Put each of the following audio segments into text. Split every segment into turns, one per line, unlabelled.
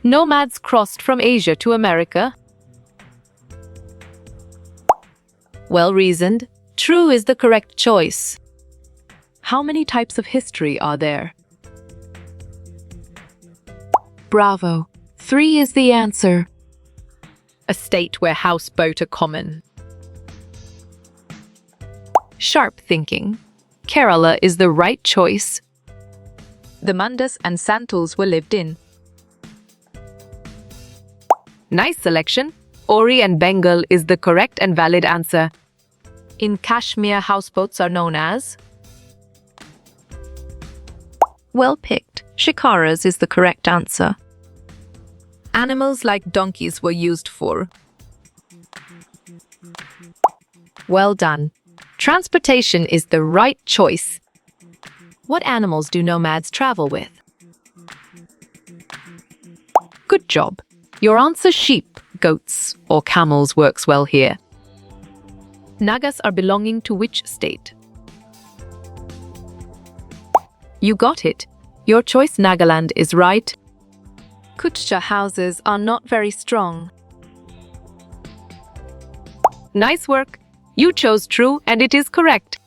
Nomads crossed from Asia to America. Well reasoned. True is the correct choice. How many types of history are there? Bravo. 3 is the answer. A state where houseboat are common. Sharp thinking. Kerala is the right choice. The Mandas and Santals were lived in. Nice selection. Ori and Bengal is the correct and valid answer. In Kashmir, houseboats are known as. Well picked. Shikaras is the correct answer. Animals like donkeys were used for. Well done. Transportation is the right choice. What animals do nomads travel with? Good job. Your answer sheep, goats, or camels works well here. Nagas are belonging to which state? You got it. Your choice Nagaland is right. Kutcha houses are not very strong. Nice work. You chose true and it is correct.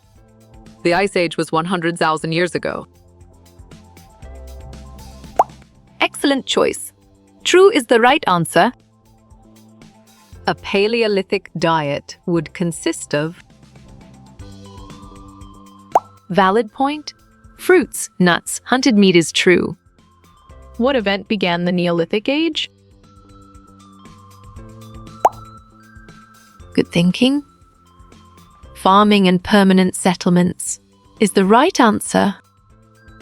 The Ice Age was 100,000 years ago. Excellent choice. True is the right answer. A Paleolithic diet would consist of. Valid point. Fruits, nuts, hunted meat is true. What event began the Neolithic age? Good thinking. Farming and permanent settlements is the right answer.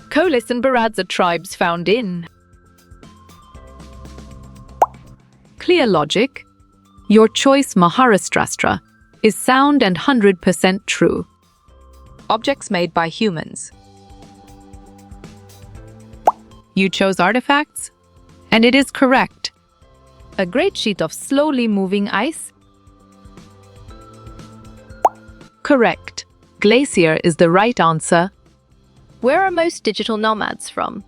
Kolis and Baradza tribes found in. Clear logic. Your choice Maharashtra is sound and 100% true. Objects made by humans. You chose artifacts, and it is correct. A great sheet of slowly moving ice. Correct. Glacier is the right answer. Where are most digital nomads from?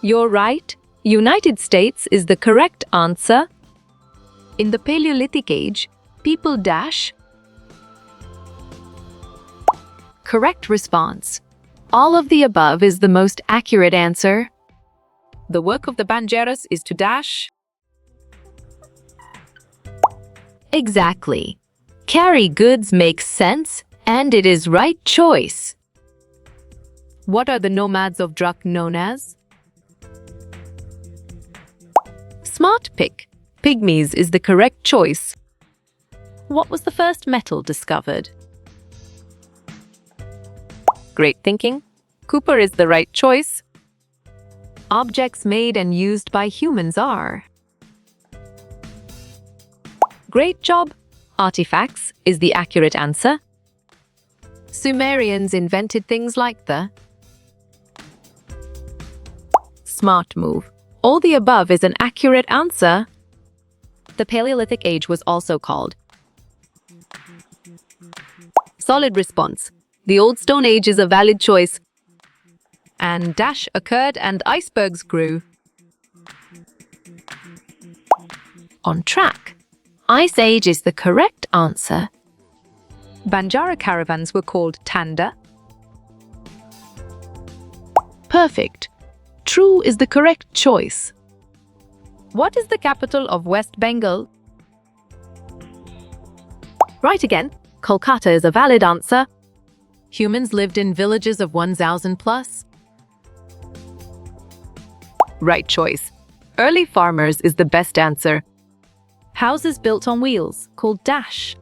You're right. United States is the correct answer. In the Paleolithic age, people dash. Correct response. All of the above is the most accurate answer. The work of the Banjaras is to dash. Exactly. Carry goods makes sense, and it is right choice. What are the nomads of Druk known as? Smart pick. Pygmies is the correct choice. What was the first metal discovered? Great thinking. Cooper is the right choice. Objects made and used by humans are. Great job. Artifacts is the accurate answer. Sumerians invented things like the. Smart move. All the above is an accurate answer. The Paleolithic age was also called. Solid response. The Old Stone Age is a valid choice. And dash occurred and icebergs grew. On track. Ice Age is the correct answer. Banjara caravans were called Tanda. Perfect. True is the correct choice. What is the capital of West Bengal? Right again. Kolkata is a valid answer. Humans lived in villages of 1,000 plus. Right choice. Early farmers is the best answer. Houses built on wheels, called dash.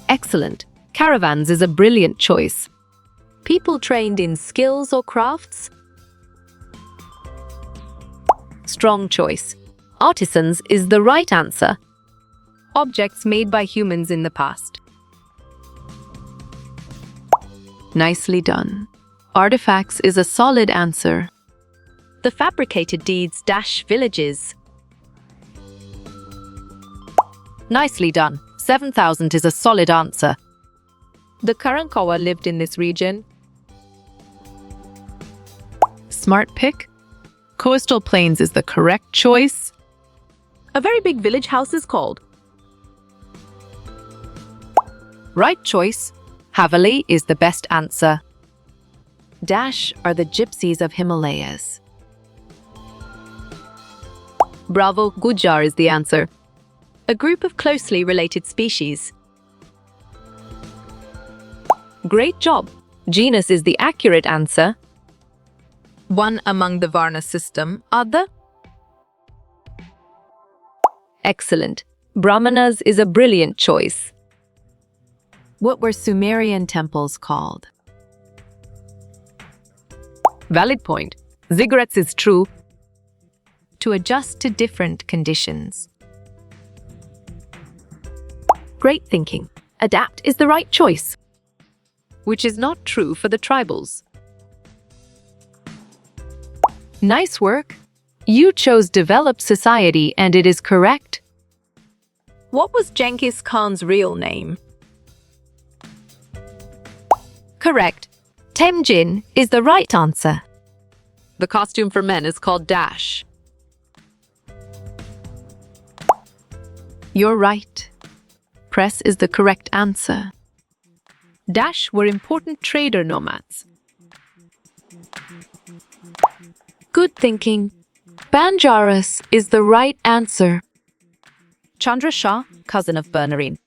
Excellent. Caravans is a brilliant choice. People trained in skills or crafts? Strong choice. Artisans is the right answer. Objects made by humans in the past. Nicely done. Artifacts is a solid answer. The fabricated deeds dash villages. Nicely done. 7,000 is a solid answer. The Karankawa lived in this region. Smart pick. Coastal plains is the correct choice.
A very big village house is called.
Right choice. Haveli is the best answer. Dash are the gypsies of Himalayas. Bravo, Gujar is the answer.
A group of closely related species.
Great job. Genus is the accurate answer.
One among the Varna system are the...
Excellent. Brahmanas is a brilliant choice. What were Sumerian temples called? Valid point. Ziggurats is true. To adjust to different conditions. Great thinking. Adapt is the right choice. Which is not true for the tribals. Nice work. You chose developed society and it is correct.
What was Genghis Khan's real name?
Correct. Temujin is the right answer. The costume for men is called Dash. You're right. Press is the correct answer. Dash were important trader nomads. Good thinking. Banjaras is the right answer. Chandra Shah, cousin of Bernerine.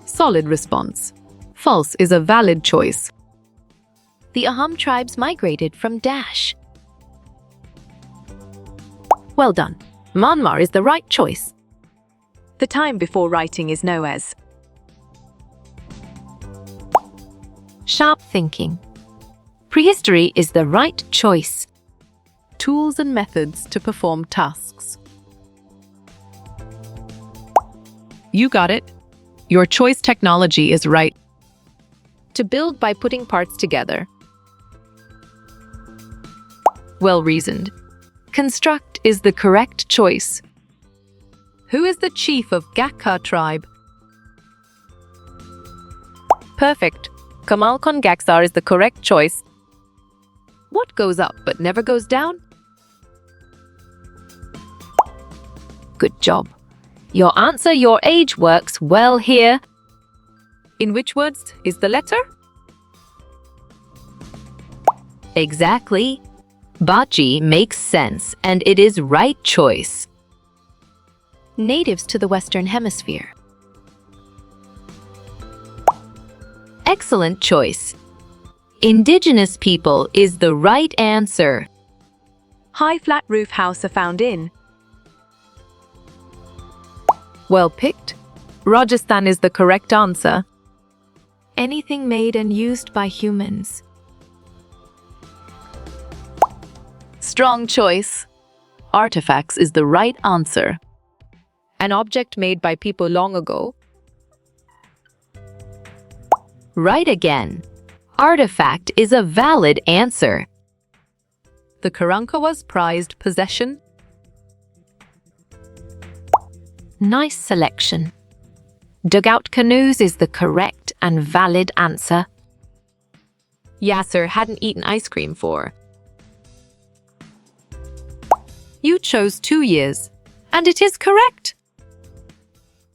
Solid response. False is a valid choice. The Ahom tribes migrated from Dash. Well done. Myanmar is the right choice.
The time before writing is Nomads.
Sharp thinking. Prehistory is the right choice. Tools and methods to perform tasks. You got it. Your choice technology is right. To build by putting parts together. Well reasoned. Construct is the correct choice. Who is the chief of Gakha tribe? Perfect. Kamal Khan Gaksar is the correct choice. What goes up but never goes down? Good job. Your answer, your age works well here. In which words is the letter? Exactly. Bachi makes sense and it is right choice. Natives to the Western Hemisphere. Excellent choice. Indigenous people is the right answer.
High flat roof house are found in.
Well picked. Rajasthan is the correct answer. Anything made and used by humans. Strong choice. Artifacts is the right answer. An object made by people long ago. Right again. Artifact is a valid answer. The Karankawa's prized possession. Nice selection. Dugout canoes is the correct and valid answer. Yasser hadn't eaten ice cream for. You chose 2 years, and it is correct.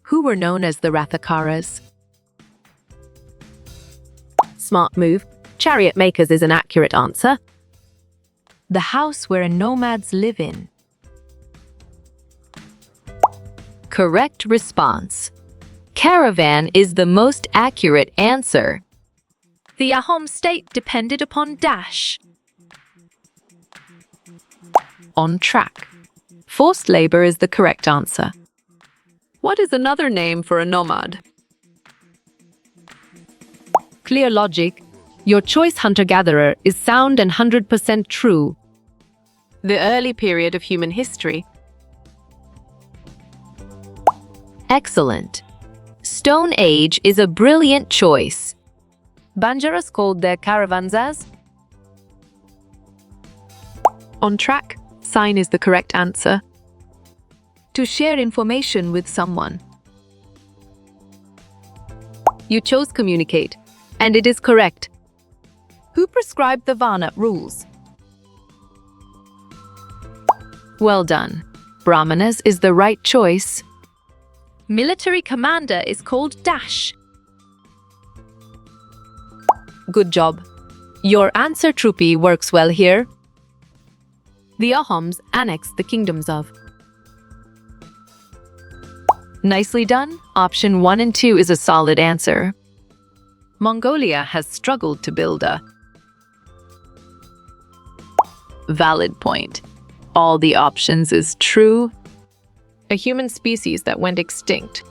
Who were known as the Rathakaras? Smart move. Chariot makers is an accurate answer. The house where nomads live in. Correct response. Caravan is the most accurate answer. The Ahom state depended upon Dash. On track. Forced labor is the correct answer. What is another name for a nomad? Clear logic. Your choice hunter-gatherer is sound and 100% true. The early period of human history. Excellent. Stone Age is a brilliant choice. Banjaras called their caravans as? On track. Sign is the correct answer. To share information with someone. You chose communicate, and it is correct.
Who prescribed the Varna rules?
Well done. Brahmanas is the right choice.
Military commander is called Dash. Good job.
Your answer, Trupi, works well here. The Ahoms annexed the kingdoms of. Nicely done. Option 1 and 2 is a solid answer.
Mongolia has struggled to build a.
Valid point. All the options is true.
A human species that went extinct.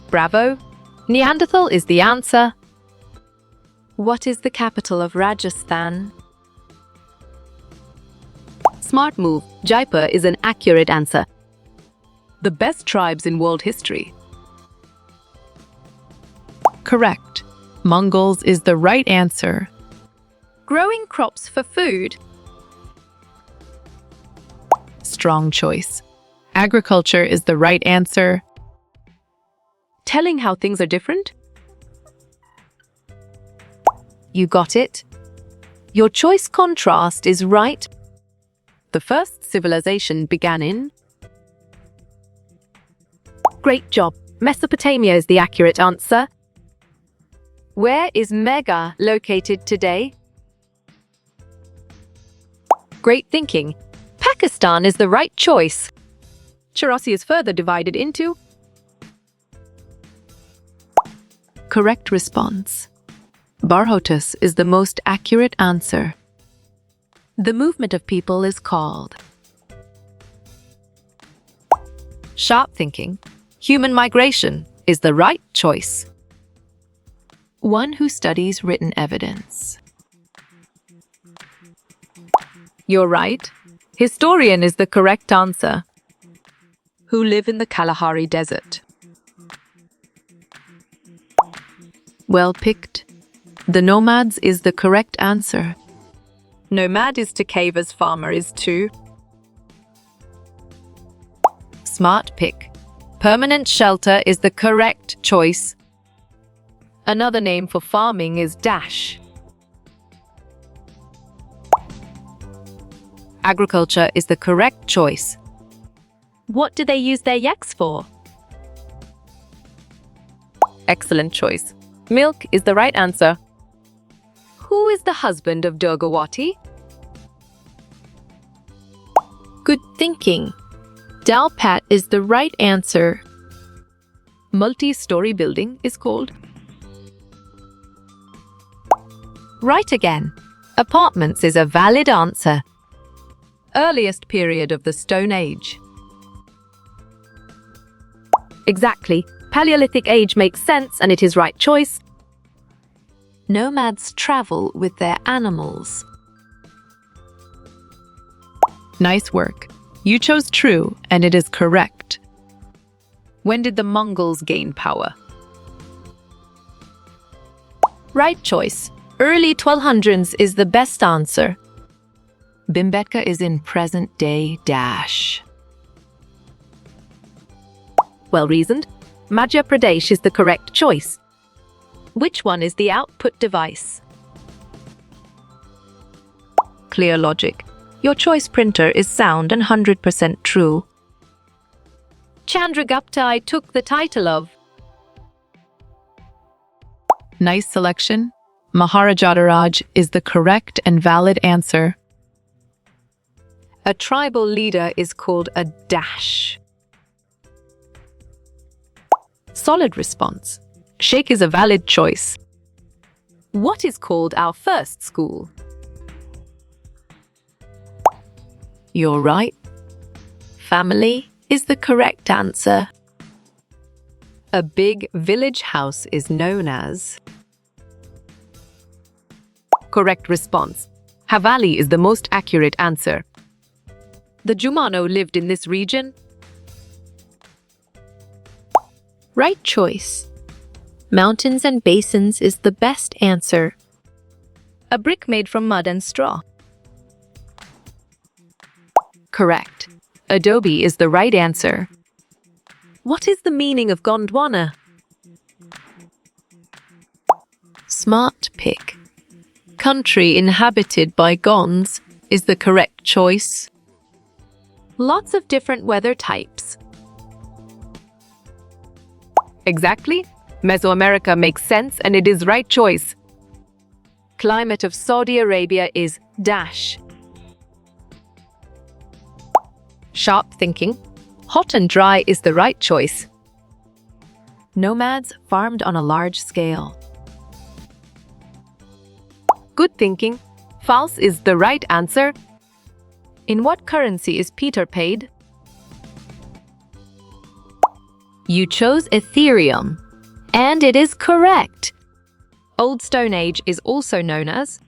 Bravo.
Neanderthal is the answer.
What is the capital of Rajasthan?
Smart move. Jaipur is an accurate answer.
The best tribes in world history.
Correct. Mongols is the right answer.
Growing crops for food.
Strong choice. Agriculture is the right answer.
Telling how things are different?
You got it. Your choice contrast is right.
The first civilization began in.
Great job. Mesopotamia is the accurate answer. Where is Mega located today? Great thinking. Pakistan is the right choice.
Cherassi is further divided into.
Correct response. Barhotus is the most accurate answer. The movement of people is called. Sharp thinking. Human migration is the right choice. One who studies written evidence.
You're right. Historian is the correct answer. Who live in the Kalahari Desert?
Well picked. The Nomads is the correct answer.
Nomad is to cave as farmer is to.
Smart pick. Permanent shelter is the correct choice.
Another name for farming is dash.
Agriculture is the correct choice.
What do they use their yaks for?
Excellent choice. Milk is the right answer.
Who is the husband of Durgawati?
Good thinking. Dalpat is the right answer.
Multi-story building is called.
Right again. Apartments is a valid answer.
Earliest period of the Stone Age.
Exactly. Paleolithic age makes sense and it is right choice. Nomads travel with their animals. Nice work. You chose true and it is correct.
When did the Mongols gain power?
Right choice. Early 1200s is the best answer. Bhimbetka is in present-day dash. Well reasoned. Madhya Pradesh is the correct choice.
Which one is the output device?
Clear logic. Your choice printer is sound and 100% true.
Chandragupta I took the title of.
Nice selection. Maharajadaraj is the correct and valid answer.
A tribal leader is called a dash.
Solid response. Sheikh is a valid choice.
What is called our first school?
You're right. Family is the correct answer.
A big village house is known as.
Correct response. Havali is the most accurate answer.
The Jumano lived in this region.
Right choice. Mountains and basins is the best answer.
A brick made from mud and straw.
Correct. Adobe is the right answer.
What is the meaning of Gondwana? Smart pick. Country inhabited by Gonds is the correct choice. Lots of different weather types. Exactly. Mesoamerica makes sense and it is right choice. Climate of Saudi Arabia is dash. Sharp thinking. Hot and dry is the right choice. Nomads farmed on a large scale. Good thinking. False is the right answer. In what currency is Peter paid?
You chose Ethereum, and it is correct.
Old Stone Age is also known as.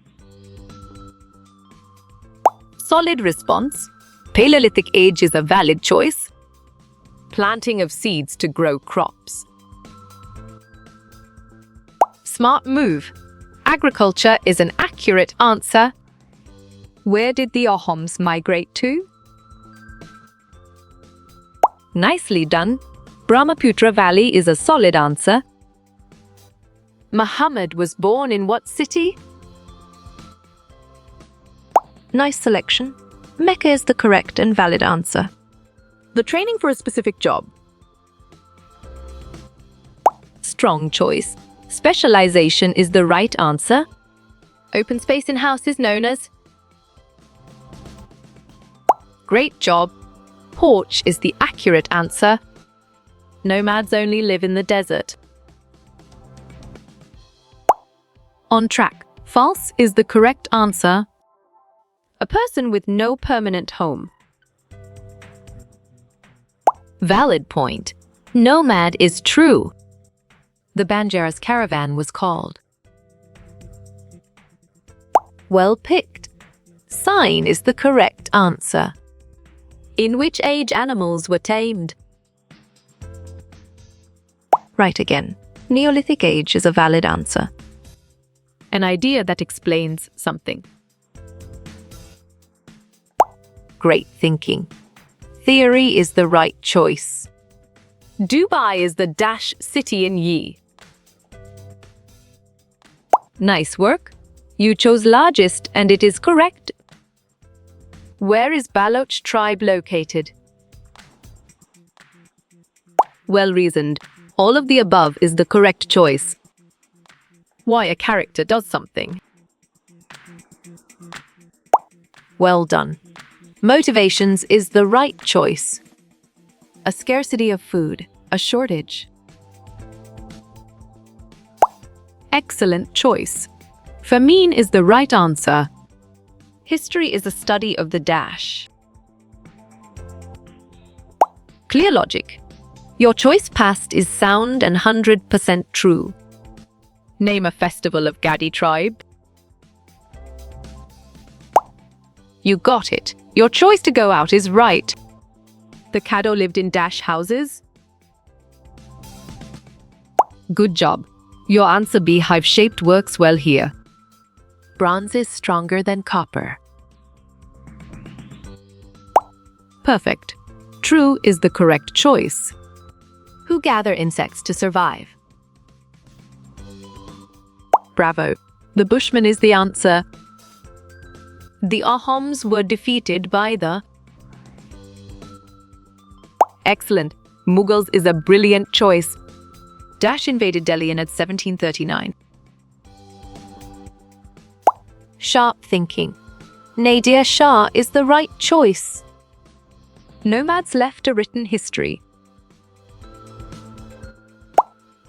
Solid response. Paleolithic age is a valid choice. Planting of seeds to grow crops. Smart move. Agriculture is an accurate answer. Where did the Ahoms migrate to? Nicely done. Brahmaputra Valley is a solid answer. Muhammad was born in what city? Nice selection. Mecca is the correct and valid answer. The training for a specific job. Strong choice. Specialization is the right answer. Open space in house is known as. Great job. Porch is the accurate answer. Nomads only live in the desert. On track. False is the correct answer. A person with no permanent home.
Valid point. Nomad is true.
The Banjaras caravan was called. Well picked. Sign is the correct answer. In which age animals were tamed? Right again. Neolithic age is a valid answer. An idea that explains something. Great thinking. Theory is the right choice. Dubai is the dash city in Yi. Nice work. You chose largest and it is correct. Where is Baloch tribe located? Well reasoned. All of the above is the correct choice. Why a character does something. Well done. Motivations is the right choice. A scarcity of food, a shortage. Excellent choice. Famine is the right answer. History is a study of the dash. Clear logic. Your choice past is sound and 100% true. Name a festival of Gadi tribe. You got it. Your choice to go out is right. The Caddo lived in dash houses. Good job. Your answer beehive-shaped works well here. Bronze is stronger than copper. Perfect. True is the correct choice. Who gather insects to survive? Bravo. The Bushman is the answer. The Ahoms were defeated by the. Excellent. Mughals is a brilliant choice. Dash invaded Delhi in 1739. Sharp thinking. Nadir Shah is the right choice. Nomads left a written history.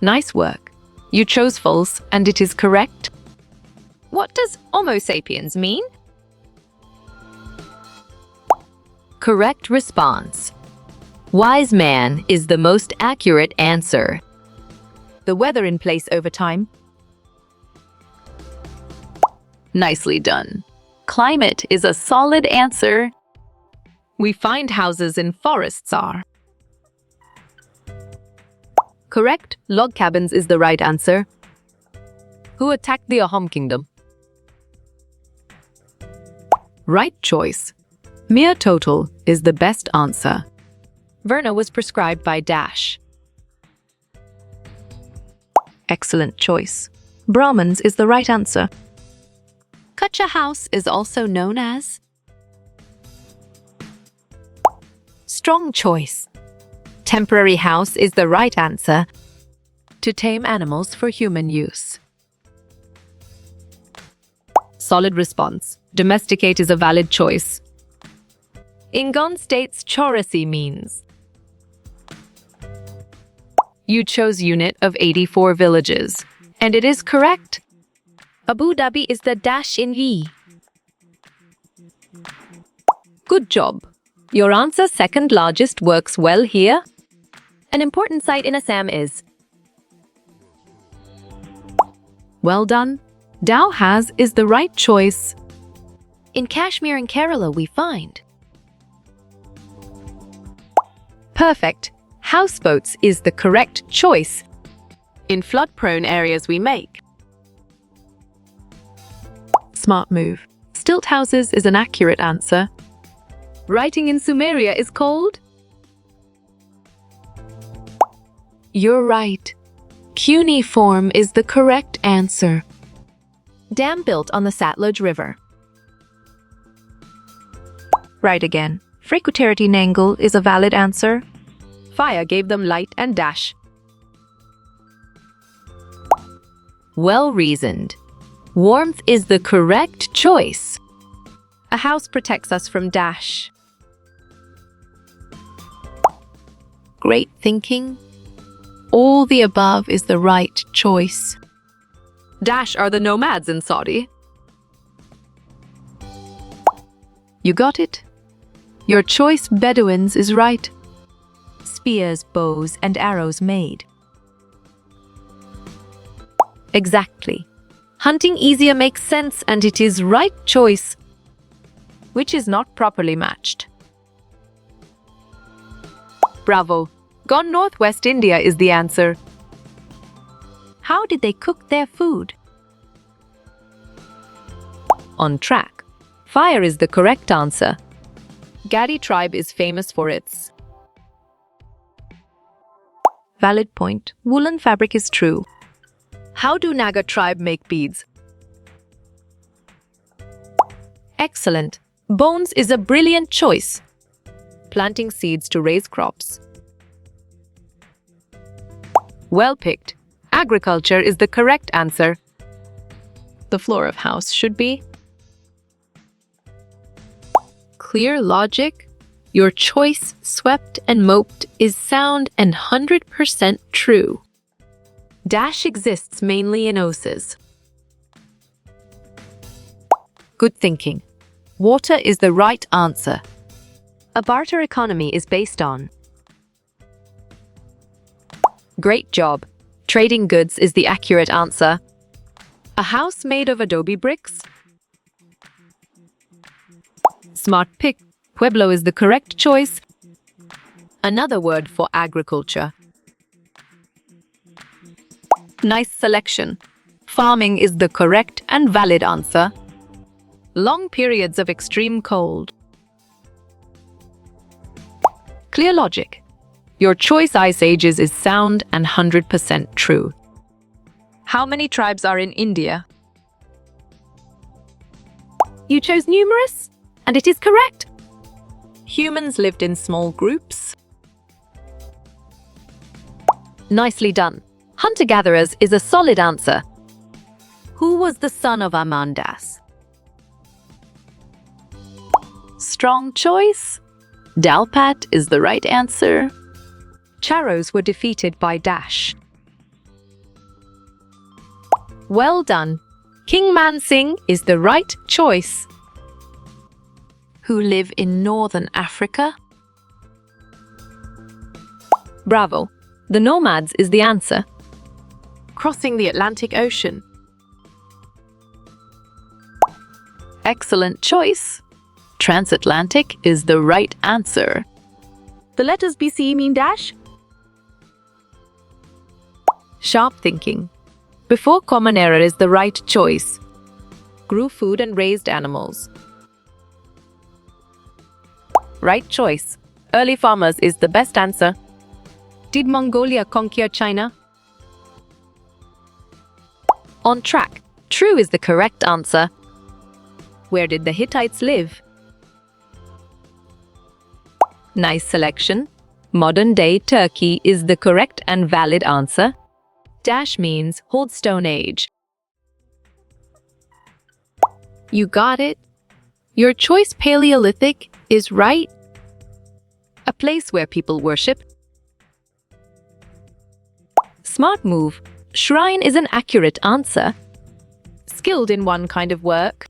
Nice work. You chose false, and it is correct. What does Homo sapiens mean?
Correct response. Wise man is the most accurate answer.
The weather in place over time. Nicely done. Climate is a solid answer. We find houses in forests are. Correct. Log cabins is the right answer. Who attacked the Ahom kingdom? Right choice. Mere total is the best answer. Verna was prescribed by Dash. Excellent choice. Brahmins is the right answer.
Kacha house is also known as. Strong choice. Temporary house is the right answer.
To tame animals for human use.
Solid response. Domesticate is a valid choice. Ingon states Chaurasi means. You chose unit of 84 villages, and it is correct. Abu Dhabi is the dash in V. Good job. Your answer second largest works well here. An important site in Assam is.
Well done. Dalhousie is the right choice.
In Kashmir and Kerala we find. Perfect. Houseboats is the correct choice.
In flood-prone areas we make. Smart move. Stilt houses is an accurate answer.
Writing in Sumeria is called.
You're right. Cuneiform is the correct answer.
Dam built on the Satluj River.
Right again. Frequentarity Nangle is a valid answer.
Fire gave them light and dash. Well reasoned. Warmth is the correct choice. A house protects us from dash.
Great thinking. All the above is the right choice.
Dash are the nomads in Saudi.
You got it. Your choice Bedouins is right.
Spears, bows, and arrows made. Exactly. Hunting easier makes sense and it is right choice.
Which is not properly matched.
Bravo. Gone Northwest India is the answer. How did they cook their food? On track. Fire is the correct answer. Gadi tribe is famous for its.
Valid point. Woolen fabric is true.
How do Naga tribe make beads? Excellent. Bones is a brilliant choice. Planting seeds to raise crops. Well picked. Agriculture is the correct answer.
The floor of house should be. Clear logic. Your choice, swept and moped, is sound and 100% true.
Dash exists mainly in oses.
Good thinking. Water is the right answer.
A barter economy is based on. Great job. Trading goods is the accurate answer. A house made of adobe bricks. Smart pick. Pueblo is the correct choice. Another word for agriculture. Nice selection. Farming is the correct and valid answer. Long periods of extreme cold. Clear logic. Your choice Ice Ages is sound and 100% true. How many tribes are in India? You chose numerous, and it is correct. Humans lived in small groups. Nicely done. Hunter-gatherers is a solid answer. Who was the son of Amandas? Strong choice. Dalpat is the right answer. Charos were defeated by Dash. Well done. King Man Singh is the right choice. Who live in northern Africa? Bravo. The Nomads is the answer.
Crossing the Atlantic Ocean.
Excellent choice. Transatlantic is the right answer.
The letters BC mean dash?
Sharp thinking. Before common era is the right choice. Grew food and raised animals. Right choice. Early farmers is the best answer. Did Mongolia conquer China?
On track. True is the correct answer. Where did the Hittites live? Nice selection. Modern-day Turkey is the correct and valid answer. Dash means Old Stone Age. You got it. Your choice Paleolithic is right. A place where people worship. Smart move. Shrine is an accurate answer. Skilled in one kind of work.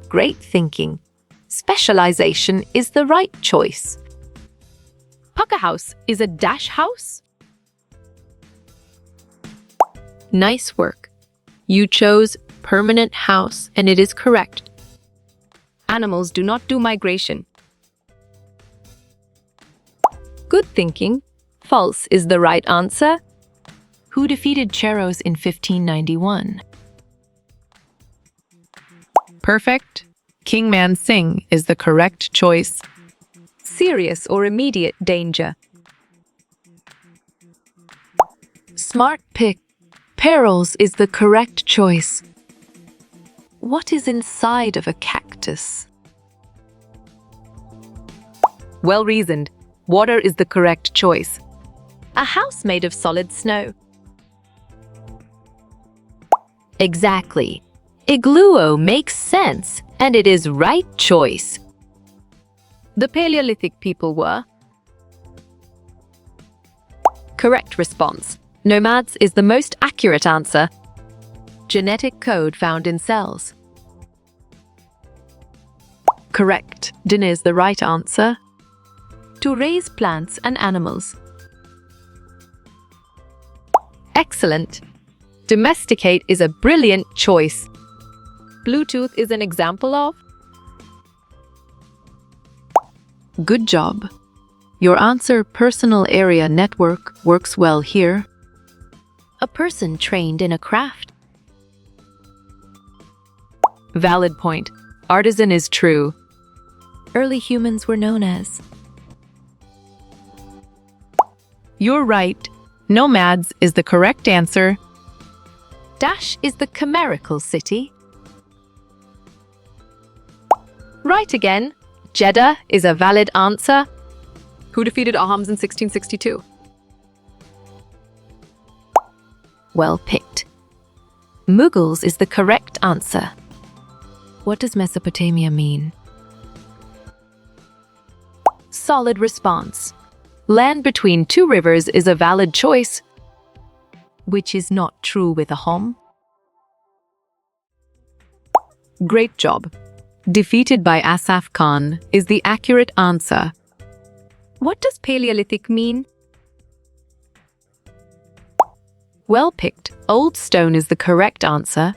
Great thinking. Specialization is the right choice. Pucker house is a dash house. Nice work. You chose permanent house and it is correct. Animals do not do migration. Good thinking. False is the right answer. Who defeated Cheros in 1591? Perfect. King Man Singh is the correct choice. Serious or immediate danger. Smart pick. Perils is the correct choice. What is inside of a cactus? Well reasoned. Water is the correct choice. A house made of solid snow. Exactly. Igloo makes sense, and it is right choice. The Paleolithic people were. Correct response. Nomads is the most accurate answer. Genetic code found in cells. Correct. Din is the right answer. To raise plants and animals. Excellent. Domesticate is a brilliant choice. Bluetooth is an example of. Good job. Your answer, personal area network, works well here. A person trained in a craft. Valid point. Artisan is true. Early humans were known as. You're right. Nomads is the correct answer. Dash is the chimerical city. Right again. Jeddah is a valid answer. Who defeated Ahams in 1662? Well picked. Mughals is the correct answer. What does Mesopotamia mean? Solid response. Land between two rivers is a valid choice, which is not true with Ahom. Great job. Defeated by Asaf Khan is the accurate answer. What does Paleolithic mean? Well picked. Old stone is the correct answer.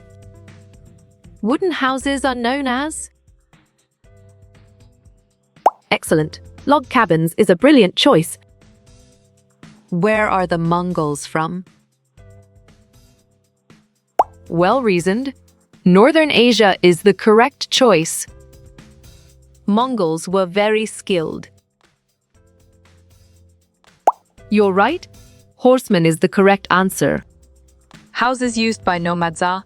Wooden houses are known as. Excellent. Log cabins is a brilliant choice. Where are the Mongols from? Well reasoned. Northern Asia is the correct choice. Mongols were very skilled. You're right. Horseman is the correct answer. Houses used by nomads are.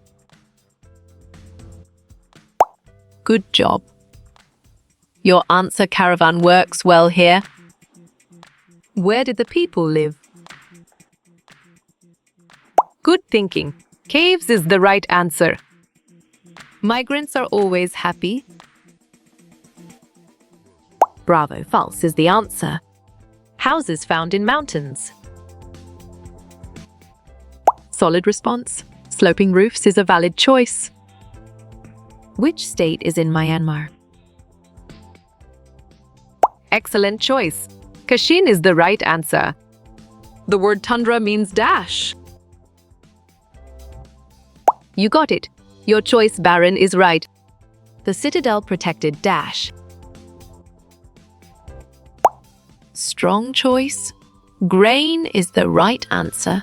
Good job. Your answer, caravan, works well here. Where did the people live? Good thinking. Caves is the right answer. Migrants are always happy. Bravo, false is the answer. Houses found in mountains. Solid response. Sloping roofs is a valid choice. Which state is in Myanmar? Excellent choice. Kashin is the right answer. The word tundra means dash. You got it. Your choice, Baron, is right. The citadel protected dash. Strong choice. Grain is the right answer.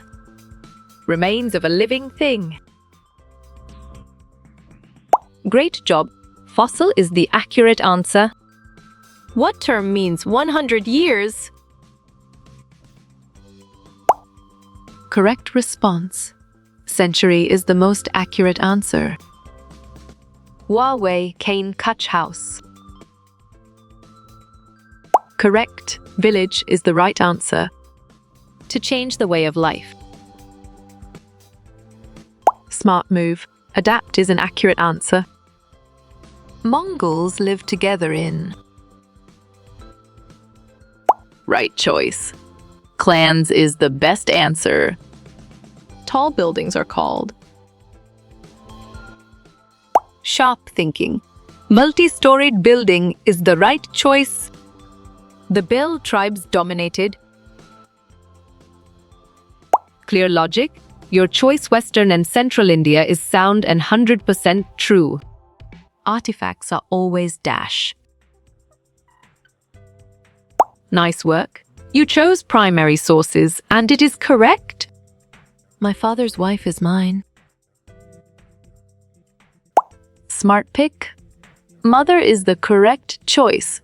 Remains of a living thing. Great job. Fossil is the accurate answer. What term means 100 years? correct response. Century is the most accurate answer.
Huawei Kane Kutch House.
Correct. Village is the right answer.
To change the way of life.
Smart move. Adapt is an accurate answer. Mongols live together in. Right choice. Clans is the best answer. Tall buildings are called.
Sharp thinking. Multi-storied building is the right choice. The Bill tribes dominated. Clear logic. Your choice Western and Central India is sound and 100% true. Artifacts are always dash. Nice work. You chose primary sources and it is correct.
My father's wife is mine. Smart pick. Mother is the correct choice.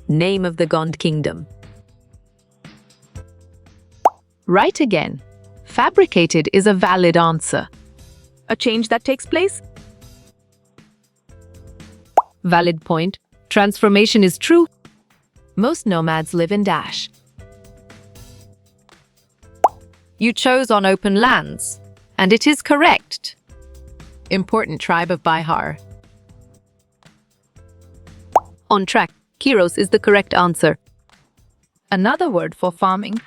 Name of the Gond Kingdom.
Right again. Fabricated is a valid answer.
A change that takes place? Valid point. Transformation is true.
Most nomads live in dash.
You chose on open lands, and it is correct.
Important tribe of Bihar.
On track. Kiros is the correct answer.
Another word for farming.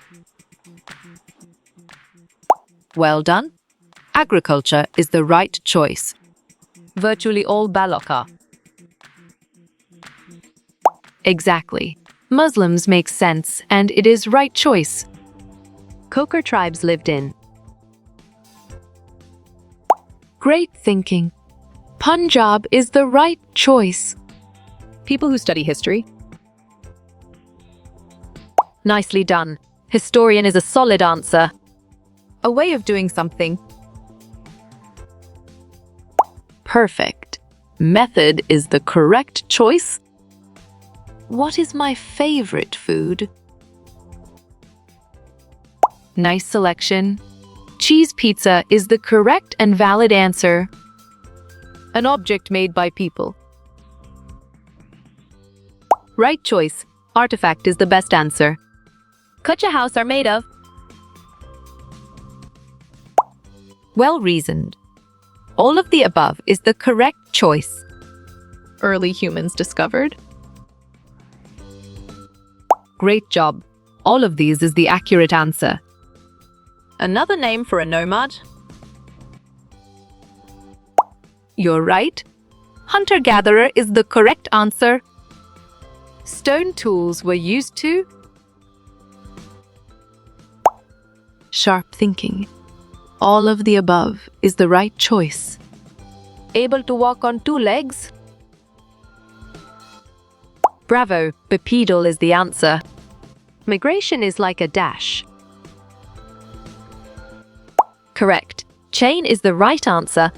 Well done. Agriculture is the right choice. Virtually all Baloka. Exactly. Muslims make sense, and it is right choice. Khokar tribes lived in. Great thinking. Punjab is the right choice. People who study history. Nicely done. Historian is a solid answer. A way of doing something.
Perfect. Method is the correct choice.
What is my favorite food? Nice selection. Cheese pizza is the correct and valid answer. An object made by people. Right choice. Artifact is the best answer. Kutcha house are made of. Well reasoned. All of the above is the correct choice.
Early humans discovered.
Great job. All of these is the accurate answer.
Another name for a nomad.
You're right. Hunter-gatherer is the correct answer. Stone tools were used to.
Sharp thinking. All of the above is the right choice.
Able to walk on two legs. Bravo, bipedal is the answer. Migration is like a dash. Correct. Chain is the right answer.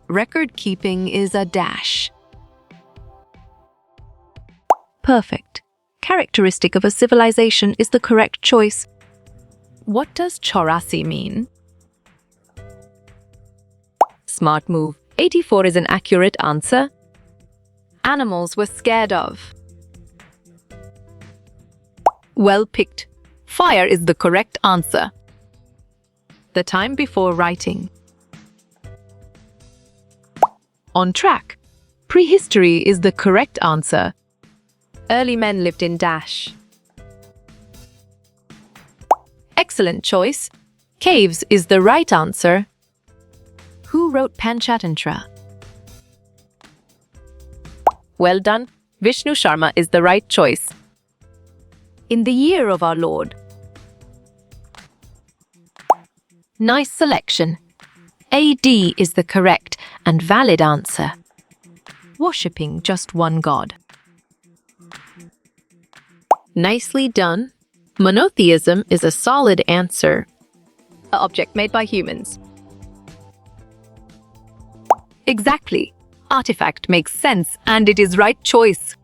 Record keeping is a dash. Perfect. Characteristic of a civilization is the correct choice. What does Chaurasi mean? Smart move. 84 is an accurate answer. Animals were scared of. Well picked. Fire is the correct answer. The time before writing. On track. Prehistory is the correct answer. Early men lived in dash. Excellent choice. Caves is the right answer. Who wrote Panchatantra? Well done. Vishnu Sharma is the right choice. In the year of our Lord. Nice selection. AD is the correct and valid answer. Worshipping just one god. Nicely done. Monotheism is a solid answer. An object made by humans. Exactly. Artifact makes sense and it is right choice.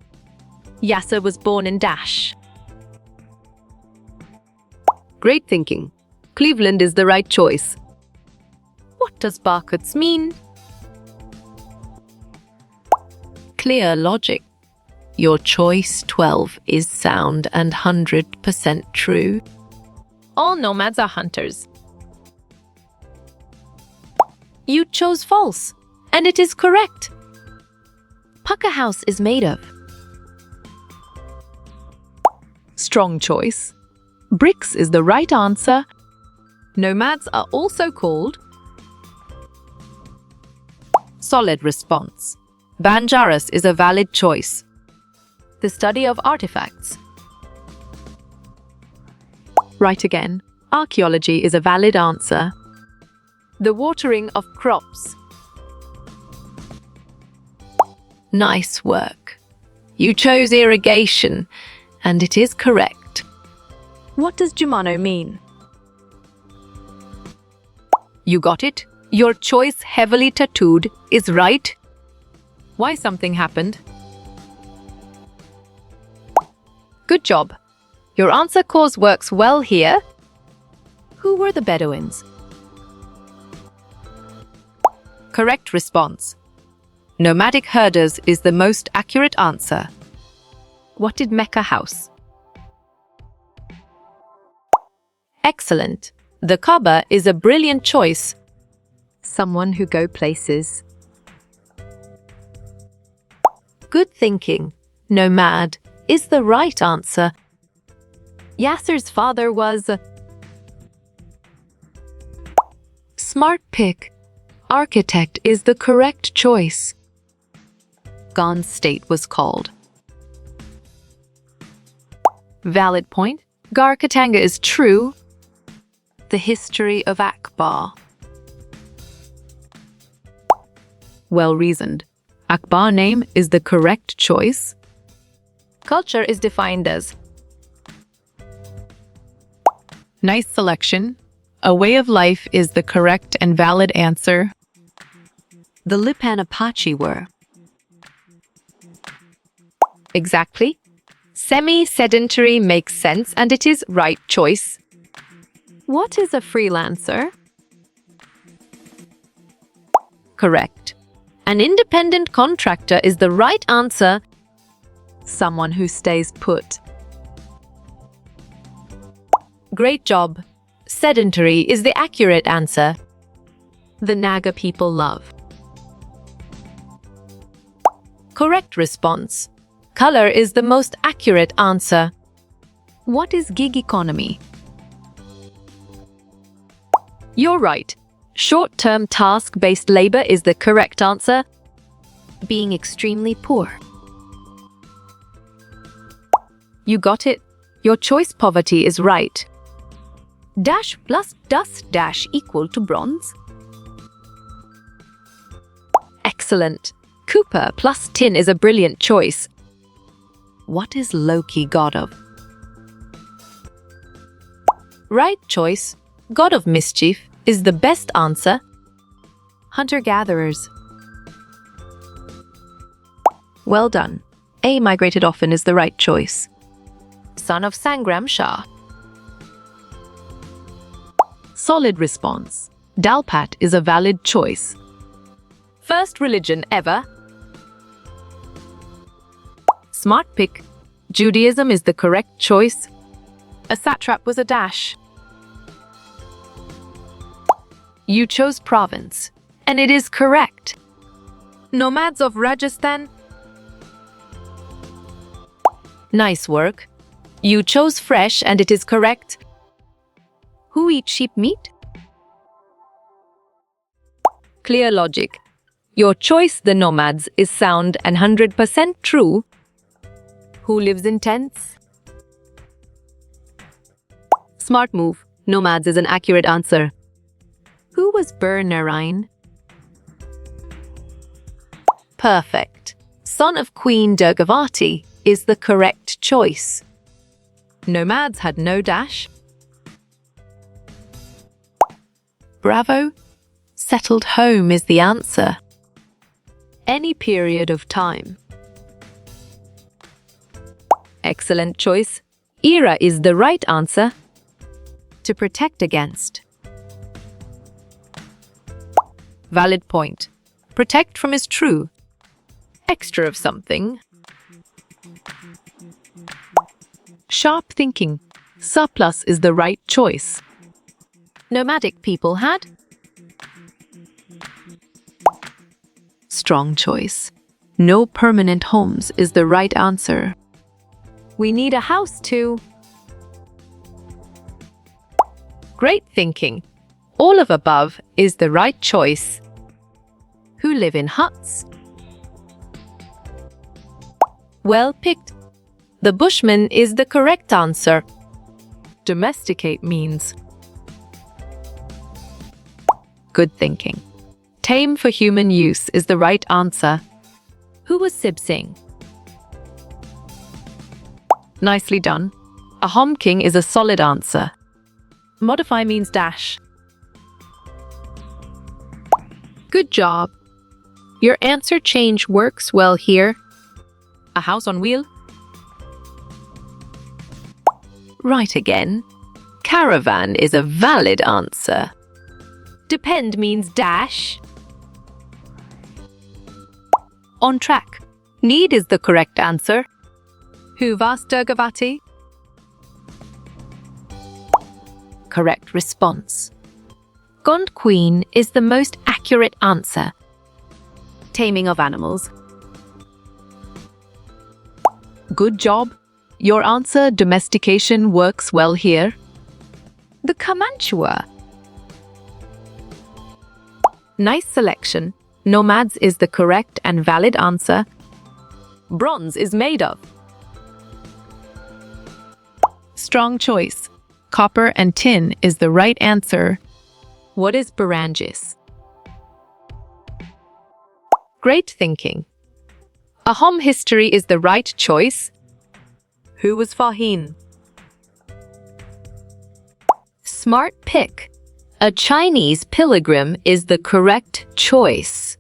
Yasser was born in Dash. Great thinking. Cleveland is the right choice. What does Barcodes mean? Clear logic. Your choice 12 is sound and 100% true. All nomads are hunters. You chose false, and it is correct.
Puck a house is made of.
Strong choice. Bricks is the right answer. Nomads are also called. Solid response. Banjaras is a valid choice. The study of artifacts. Right again. Archaeology is a valid answer. The watering of crops. Nice work. You chose irrigation, and it is correct.
What does Jumano mean?
You got it. Your choice heavily tattooed is right. Why something happened? Good job. Your answer cause works well here. Who were the Bedouins? Correct response. Nomadic herders is the most accurate answer. What did Mecca house? Excellent. The Kaaba is a brilliant choice. Someone who go places. Good thinking. Nomad is the right answer. Yasser's father was. Smart pick. Architect is the correct choice. Ghan's state was called. Valid point. Garkatanga is true. The history of Akbar. Well reasoned. Akbar name is the correct choice. Culture is defined as. Nice selection. A way of life is the correct and valid answer. The Lipan Apache were. Exactly. Semi-sedentary makes sense and it is right choice. What is a freelancer? Correct. An independent contractor is the right answer. Someone who stays put. Great job. Sedentary is the accurate answer. The Naga people love. Correct response. Color is the most accurate answer. What is gig economy? You're right. Short-term task-based labor is the correct answer. Being extremely poor. You got it. Your choice poverty is right. Dash plus dust dash equal to bronze. Excellent. Cooper plus tin is a brilliant choice. What is Loki god of? Right choice. God of mischief is the best answer. Hunter-gatherers. Well done. A migrated often is the right choice. Son of Sangram Shah. Solid response. Dalpat is a valid choice. First religion ever. Smart pick. Judaism is the correct choice. A satrap was a dash. You chose province, and it is correct. Nomads of Rajasthan. Nice work. You chose fresh, and it is correct. Who eats sheep meat? Clear logic. Your choice, the nomads, is sound and 100% true. Who lives in tents? Smart move. Nomads is an accurate answer. Who was Bernarine? Perfect. Son of Queen Durgavati is the correct choice. Nomads had no dash. Bravo. Settled home is the answer. Any period of time. Excellent choice. Era is the right answer. To protect against.
Valid point. Protect from is true. Extra of something. Sharp thinking. Surplus is the right choice.
Nomadic people had.
Strong choice. No permanent homes is the right answer.
We need a house too.
Great thinking. All of above is the right choice.
Who live in huts.
Well picked.
The Bushman is the correct answer.
Domesticate means. Good thinking. Tame for human use is the right answer.
Who was Sibsing?
Nicely done. A King is a solid answer.
Modify means dash.
Good job.
Your answer change works well here.
A house on wheel? Right again. Caravan is a valid answer.
Depend means dash.
On track. Need is the correct answer. Who was Durgavati? Correct response.
Gond Queen is the most accurate answer. Taming of animals.
Good job. Your answer, domestication, works well here.
The Comanchua.
Nice selection. Nomads is the correct and valid answer. Bronze is made of. Strong choice. Copper and tin is the right answer. What is Barangis? Great thinking. Ahom history is the right choice. Who was Fahin?
Smart pick. A Chinese pilgrim is the correct choice.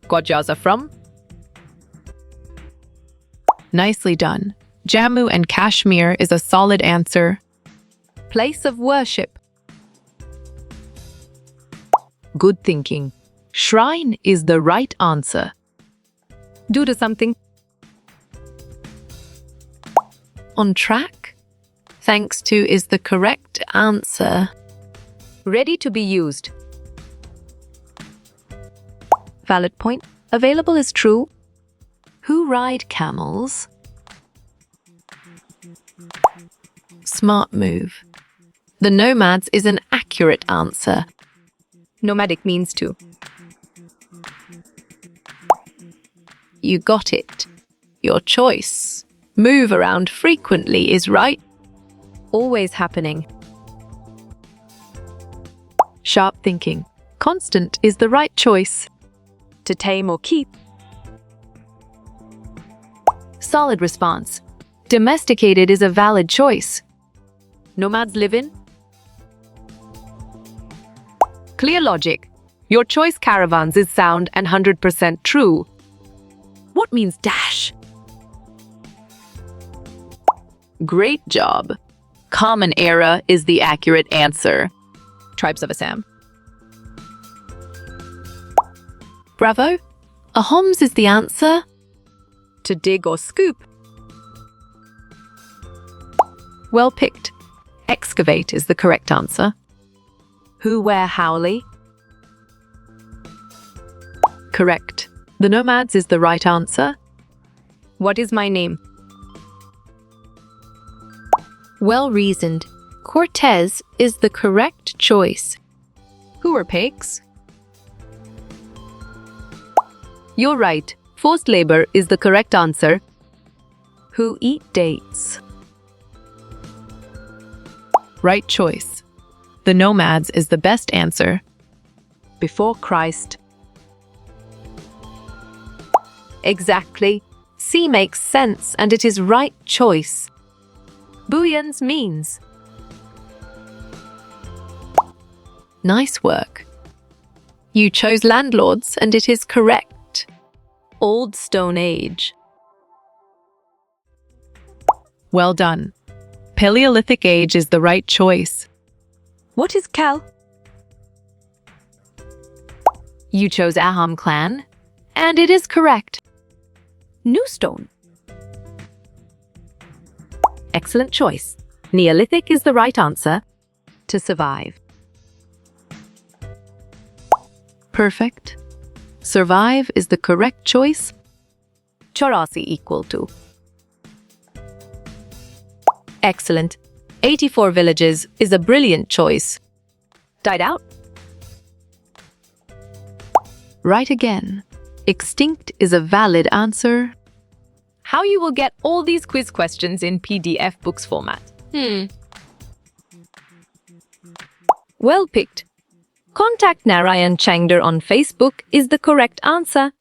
Gwajaza from? Nicely done. Jammu and Kashmir is a solid answer. Place of worship. Good thinking. Shrine is the right answer. Do to something. On track. Thanks to is the correct answer. Ready to be used. Valid point. Available is true. Who ride camels? Smart move. The Nomads is an accurate answer. Nomadic means to. You got it. Your choice. Move around frequently is right. Always happening. Sharp thinking. Constant is the right choice. To tame or keep. Solid response. Domesticated is a valid choice. Nomads live in. Clear logic. Your choice caravans is sound and 100% true. What means dash? Great job. Common era is the accurate answer. Tribes of Assam. Bravo. Ahoms is the answer. To dig or scoop. Well picked. Excavate is the correct answer. Who wear Howley? Correct. The Nomads is the right answer. What is my name?
Well reasoned. Cortez is the correct choice.
Who are pigs? You're right. Forced labor is the correct answer. Who eat dates? Right choice. The Nomads is the best answer. Before Christ. Exactly. C makes sense and it is right choice. Booyans means. Nice work. You chose landlords and it is correct. Old Stone Age. Well done. Paleolithic age is the right choice. What is Cal?
You chose Ahom clan, and it is correct.
New stone.
Excellent choice. Neolithic is the right answer. To survive.
Perfect. Survive is the correct choice.
Chorasi equal to. Excellent. 84 villages is a brilliant choice. Died out?
Right again. Extinct is a valid answer.
How you will get all these quiz questions in PDF books format. Well picked. Contact Narayan Changder on Facebook is the correct answer.